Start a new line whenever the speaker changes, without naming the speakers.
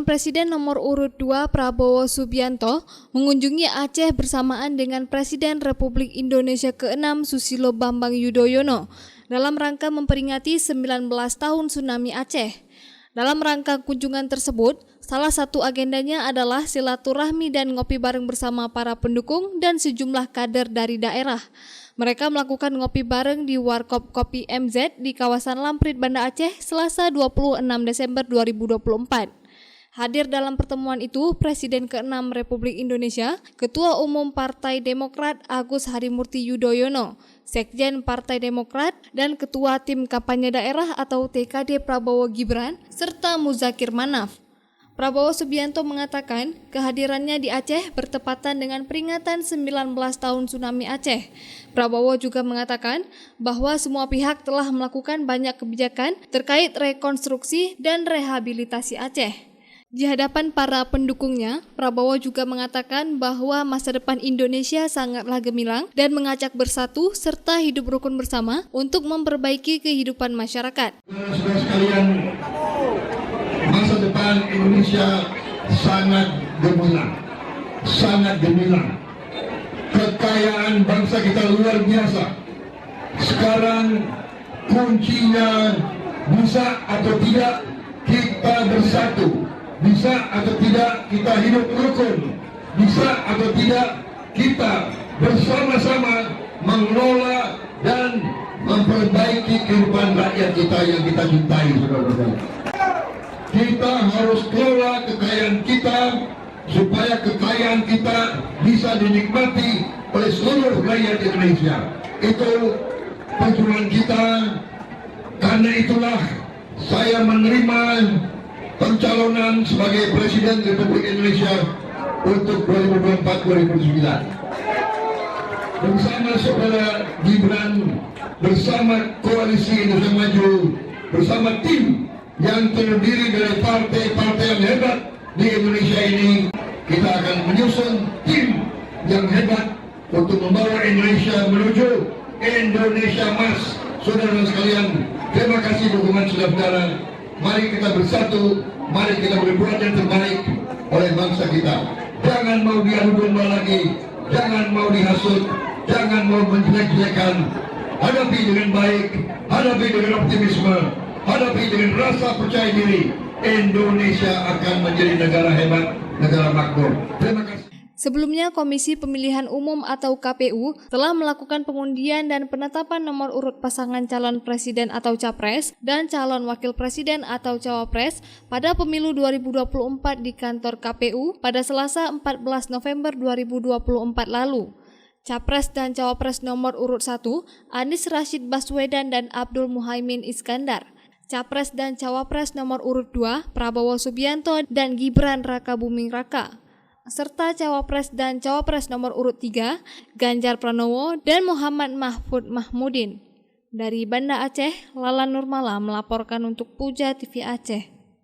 Presiden nomor urut 2 Prabowo Subianto mengunjungi Aceh bersamaan dengan Presiden Republik Indonesia ke-6 Susilo Bambang Yudhoyono dalam rangka memperingati 19 tahun tsunami Aceh. Dalam rangka kunjungan tersebut, salah satu agendanya adalah silaturahmi dan ngopi bareng bersama para pendukung dan sejumlah kader dari daerah. Mereka melakukan ngopi bareng di Warkop Kopi MZ di kawasan Lamprit, Banda Aceh, Selasa 26 Desember 2024. Hadir dalam pertemuan itu Presiden ke-6 Republik Indonesia, Ketua Umum Partai Demokrat Agus Harimurti Yudhoyono, Sekjen Partai Demokrat, dan Ketua Tim Kampanye Daerah atau TKD Prabowo Gibran, serta Muzakir Manaf. Prabowo Subianto mengatakan kehadirannya di Aceh bertepatan dengan peringatan 19 tahun tsunami Aceh. Prabowo juga mengatakan bahwa semua pihak telah melakukan banyak kebijakan terkait rekonstruksi dan rehabilitasi Aceh. Di hadapan para pendukungnya, Prabowo juga mengatakan bahwa masa depan Indonesia sangatlah gemilang dan mengajak bersatu serta hidup rukun bersama untuk memperbaiki kehidupan masyarakat.
Saudara sekalian, masa depan Indonesia sangat gemilang. Kekayaan bangsa kita luar biasa. Sekarang kuncinya bisa atau tidak kita bersatu. Bisa atau tidak kita hidup rukun, bisa atau tidak kita bersama-sama mengelola dan memperbaiki kehidupan rakyat kita yang kita cintai, saudara-saudara. Kita harus kelola kekayaan kita supaya kekayaan kita bisa dinikmati oleh seluruh rakyat Indonesia. Itu perjuangan kita. Karena itulah saya menerima pencalonan sebagai Presiden Republik Indonesia untuk 2024-2029. Bersama saudara Gibran, bersama Koalisi Indonesia Maju, bersama tim yang terdiri dari partai-partai yang hebat di Indonesia ini, kita akan menyusun tim yang hebat untuk membawa Indonesia menuju Indonesia Emas. Saudara sekalian, terima kasih dukungan saudara-saudara. Mari kita bersatu, mari kita berbuat yang terbaik oleh bangsa kita. Jangan mau diadu domba lagi, jangan mau dihasut, jangan mau menjelek-jelekan. Hadapi dengan baik, hadapi dengan optimisme, hadapi dengan rasa percaya diri. Indonesia akan menjadi negara hebat, negara makmur. Terima kasih.
Sebelumnya, Komisi Pemilihan Umum atau KPU telah melakukan pengundian dan penetapan nomor urut pasangan calon presiden atau capres dan calon wakil presiden atau cawapres pada pemilu 2024 di kantor KPU pada Selasa 14 November 2024 lalu. Capres dan cawapres nomor urut 1, Anies Rashid Baswedan dan Abdul Muhaimin Iskandar. Capres dan cawapres nomor urut 2, Prabowo Subianto dan Gibran Rakabuming Raka. Serta cawapres dan cawapres nomor urut 3, Ganjar Pranowo dan Muhammad Mahfud Mahmudin. Dari Banda Aceh, Lala Nurmala melaporkan untuk Puja TV Aceh.